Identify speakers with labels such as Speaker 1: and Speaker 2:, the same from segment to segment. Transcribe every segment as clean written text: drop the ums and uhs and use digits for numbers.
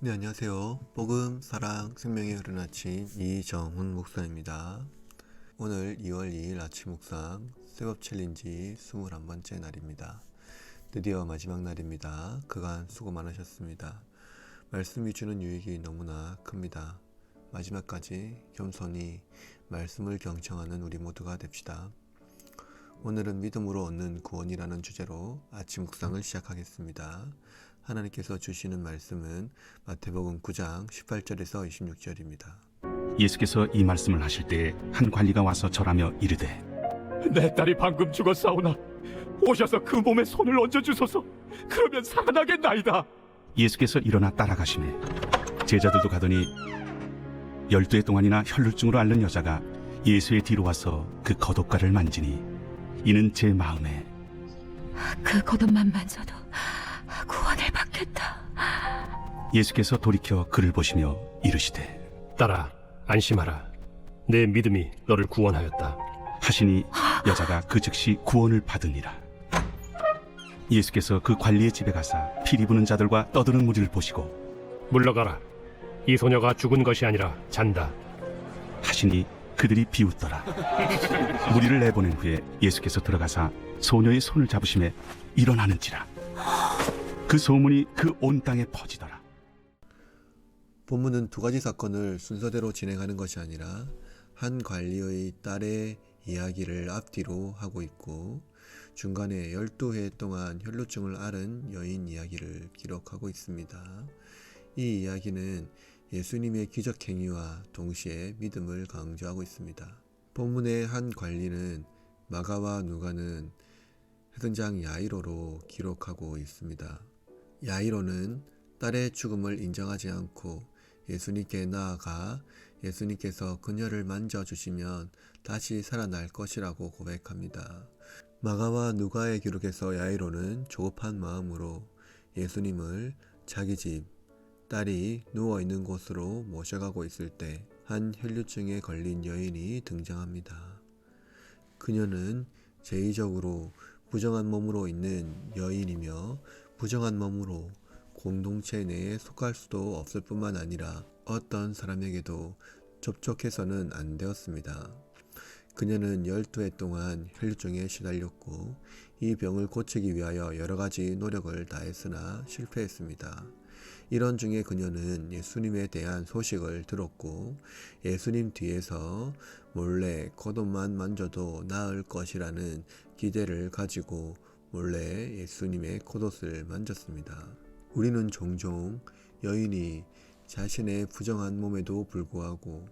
Speaker 1: 네, 안녕하세요. 복음, 사랑, 생명의 흐르는 아침 이정훈 목사입니다. 오늘 2월 2일 아침 묵상 셋업 챌린지 21번째 날입니다. 드디어 마지막 날입니다. 그간 수고 많으셨습니다. 말씀이 주는 유익이 너무나 큽니다. 마지막까지 겸손히 말씀을 경청하는 우리 모두가 됩시다. 오늘은 믿음으로 얻는 구원이라는 주제로 아침 묵상을 시작하겠습니다. 하나님께서 주시는 말씀은 마태복음 9장 18절에서 26절입니다.
Speaker 2: 예수께서 이 말씀을 하실 때에 한 관리가 와서 절하며 이르되
Speaker 3: 내 딸이 방금 죽었사오나 오셔서 그 몸에 손을 얹어주소서. 그러면 살아나겠나이다.
Speaker 2: 예수께서 일어나 따라가시매 제자들도 가더니 12해 동안이나 혈루증으로 앓는 여자가 예수의 뒤로 와서 그 겉옷가를 만지니 이는 제 마음에
Speaker 4: 그 겉옷만 만져도 구원을 받겠다.
Speaker 2: 예수께서 돌이켜 그를 보시며 이르시되
Speaker 3: 딸아, 안심하라. 내 믿음이 너를 구원하였다.
Speaker 2: 하시니 여자가 그 즉시 구원을 받으니라. 예수께서 그 관리의 집에 가사 피리 부는 자들과 떠드는 무리를 보시고
Speaker 3: 물러가라. 이 소녀가 죽은 것이 아니라 잔다.
Speaker 2: 하시니 그들이 비웃더라. 무리를 내보낸 후에 예수께서 들어가사 소녀의 손을 잡으심에 일어나는지라. 그 소문이 그 온 땅에 퍼지더라.
Speaker 1: 본문은 두 가지 사건을 순서대로 진행하는 것이 아니라 한 관리의 딸의 이야기를 앞뒤로 하고 있고 중간에 12해 동안 혈루증을 앓은 여인 이야기를 기록하고 있습니다. 이 이야기는 예수님의 기적 행위와 동시에 믿음을 강조하고 있습니다. 본문의 한 관리는 마가와 누가는 회당장 야이로로 기록하고 있습니다. 야이로는 딸의 죽음을 인정하지 않고 예수님께 나아가 예수님께서 그녀를 만져주시면 다시 살아날 것이라고 고백합니다. 마가와 누가의 기록에서 야이로는 조급한 마음으로 예수님을 자기 집, 딸이 누워있는 곳으로 모셔가고 있을 때 한 혈루증에 걸린 여인이 등장합니다. 그녀는 제의적으로 부정한 몸으로 있는 여인이며 부정한 몸으로 공동체 내에 속할 수도 없을 뿐만 아니라 어떤 사람에게도 접촉해서는 안 되었습니다. 그녀는 12해 동안 혈루증에 시달렸고 이 병을 고치기 위하여 여러 가지 노력을 다했으나 실패했습니다. 이런 중에 그녀는 예수님에 대한 소식을 들었고 예수님 뒤에서 몰래 겉옷만 만져도 나을 것이라는 기대를 가지고 몰래 예수님의 겉옷을 만졌습니다. 우리는 종종 여인이 자신의 부정한 몸에도 불구하고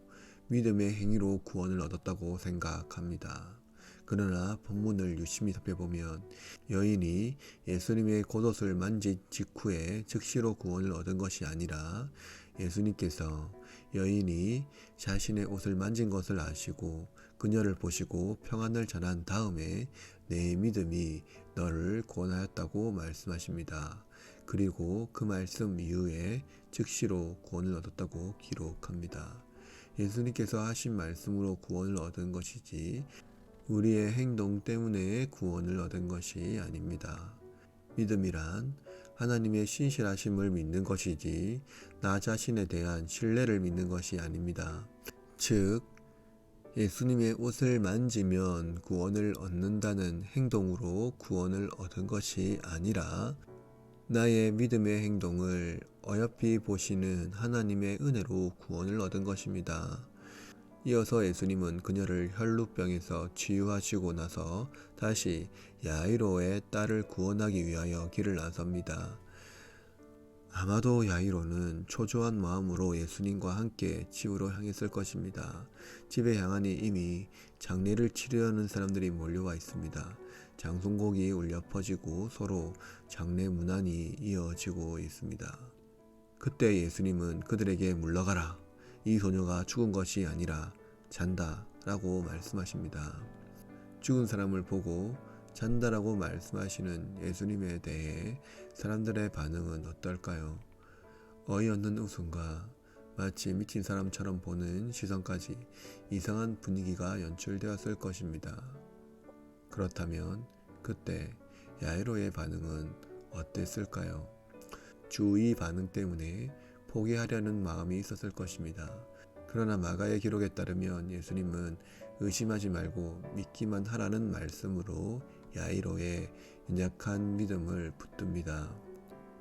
Speaker 1: 믿음의 행위로 구원을 얻었다고 생각합니다. 그러나 본문을 유심히 살펴보면 여인이 예수님의 겉옷을 만진 직후에 즉시로 구원을 얻은 것이 아니라 예수님께서 여인이 자신의 옷을 만진 것을 아시고 그녀를 보시고 평안을 전한 다음에 내 믿음이 너를 구원하였다고 말씀하십니다. 그리고 그 말씀 이후에 즉시로 구원을 얻었다고 기록합니다. 예수님께서 하신 말씀으로 구원을 얻은 것이지 우리의 행동 때문에 구원을 얻은 것이 아닙니다. 믿음이란 하나님의 신실하심을 믿는 것이지 나 자신에 대한 신뢰를 믿는 것이 아닙니다. 즉 예수님의 옷을 만지면 구원을 얻는다는 행동으로 구원을 얻은 것이 아니라 나의 믿음의 행동을 어여삐 보시는 하나님의 은혜로 구원을 얻은 것입니다. 이어서 예수님은 그녀를 혈루병에서 치유하시고 나서 다시 야이로의 딸을 구원하기 위하여 길을 나섭니다. 아마도 야이로는 초조한 마음으로 예수님과 함께 집으로 향했을 것입니다. 집에 향하니 이미 장례를 치르려는 사람들이 몰려와 있습니다. 장송곡이 울려 퍼지고 서로 장례 문안이 이어지고 있습니다. 그때 예수님은 그들에게 물러가라. 이 소녀가 죽은 것이 아니라 잔다 라고 말씀하십니다. 죽은 사람을 보고 잔다라고 말씀하시는 예수님에 대해 사람들의 반응은 어떨까요? 어이없는 웃음과 마치 미친 사람처럼 보는 시선까지 이상한 분위기가 연출되었을 것입니다. 그렇다면 그때 야이로의 반응은 어땠을까요? 주의 반응 때문에 포기하려는 마음이 있었을 것입니다. 그러나 마가의 기록에 따르면 예수님은 의심하지 말고 믿기만 하라는 말씀으로 야이로의 연약한 믿음을 붙듭니다.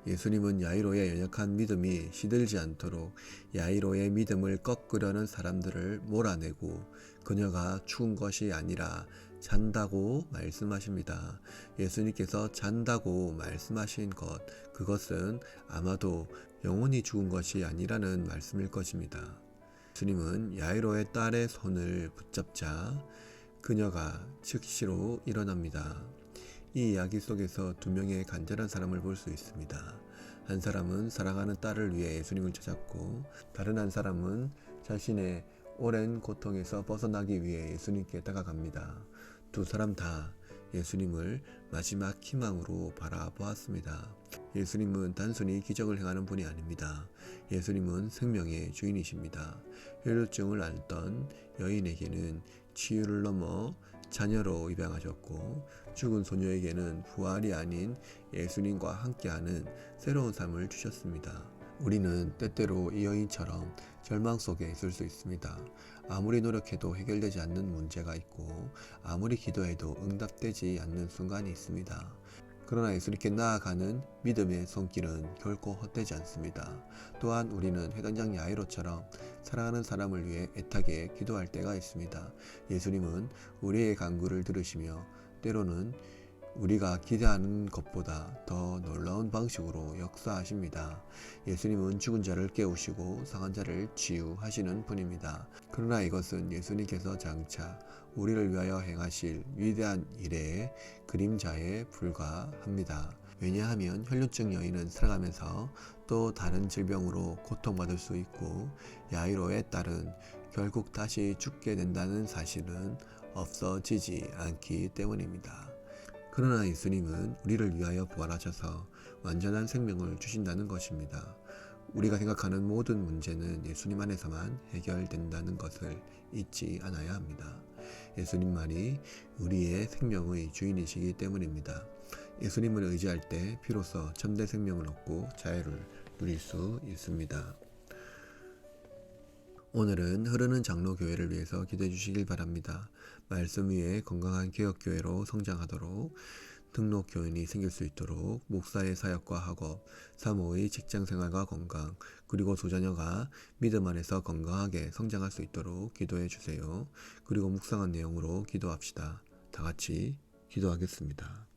Speaker 1: 예수님은 야이로의 연약한 믿음이 시들지 않도록 야이로의 믿음을 꺾으려는 사람들을 몰아내고 그녀가 죽은 것이 아니라 잔다고 말씀하십니다. 예수님께서 잔다고 말씀하신 것, 그것은 아마도 영혼이 죽은 것이 아니라는 말씀일 것입니다. 예수님은 야이로의 딸의 손을 붙잡자 그녀가 즉시로 일어납니다. 이 이야기 속에서 두 명의 간절한 사람을 볼 수 있습니다. 한 사람은 사랑하는 딸을 위해 예수님을 찾았고 다른 한 사람은 자신의 오랜 고통에서 벗어나기 위해 예수님께 다가갑니다. 두 사람 다 예수님을 마지막 희망으로 바라보았습니다. 예수님은 단순히 기적을 행하는 분이 아닙니다. 예수님은 생명의 주인이십니다. 혈루증을 앓던 여인에게는 치유를 넘어 자녀로 입양하셨고 죽은 소녀에게는 부활이 아닌 예수님과 함께하는 새로운 삶을 주셨습니다. 우리는 때때로 이 여인처럼 절망 속에 있을 수 있습니다. 아무리 노력해도 해결되지 않는 문제가 있고 아무리 기도해도 응답되지 않는 순간이 있습니다. 그러나 예수님께 나아가는 믿음의 손길은 결코 헛되지 않습니다. 또한 우리는 회당장 야이로처럼 사랑하는 사람을 위해 애타게 기도할 때가 있습니다. 예수님은 우리의 간구를 들으시며 때로는 우리가 기대하는 것보다 더 놀라운 방식으로 역사하십니다. 예수님은 죽은 자를 깨우시고 상한 자를 치유하시는 분입니다. 그러나 이것은 예수님께서 장차 우리를 위하여 행하실 위대한 일의 그림자에 불과합니다. 왜냐하면 혈루증 여인은 살아가면서 또 다른 질병으로 고통받을 수 있고 야이로의 딸은 결국 다시 죽게 된다는 사실은 없어지지 않기 때문입니다. 그러나 예수님은 우리를 위하여 부활하셔서 완전한 생명을 주신다는 것입니다. 우리가 생각하는 모든 문제는 예수님 안에서만 해결된다는 것을 잊지 않아야 합니다. 예수님만이 우리의 생명의 주인이시기 때문입니다. 예수님을 의지할 때 비로소 참된 생명을 얻고 자유를 누릴 수 있습니다. 오늘은 흐르는 장로교회를 위해서 기도해 주시길 바랍니다. 말씀 위에 건강한 개혁교회로 성장하도록 등록교인이 생길 수 있도록 목사의 사역과 학업, 사모의 직장생활과 건강, 그리고 소자녀가 믿음 안에서 건강하게 성장할 수 있도록 기도해 주세요. 그리고 묵상한 내용으로 기도합시다. 다 같이 기도하겠습니다.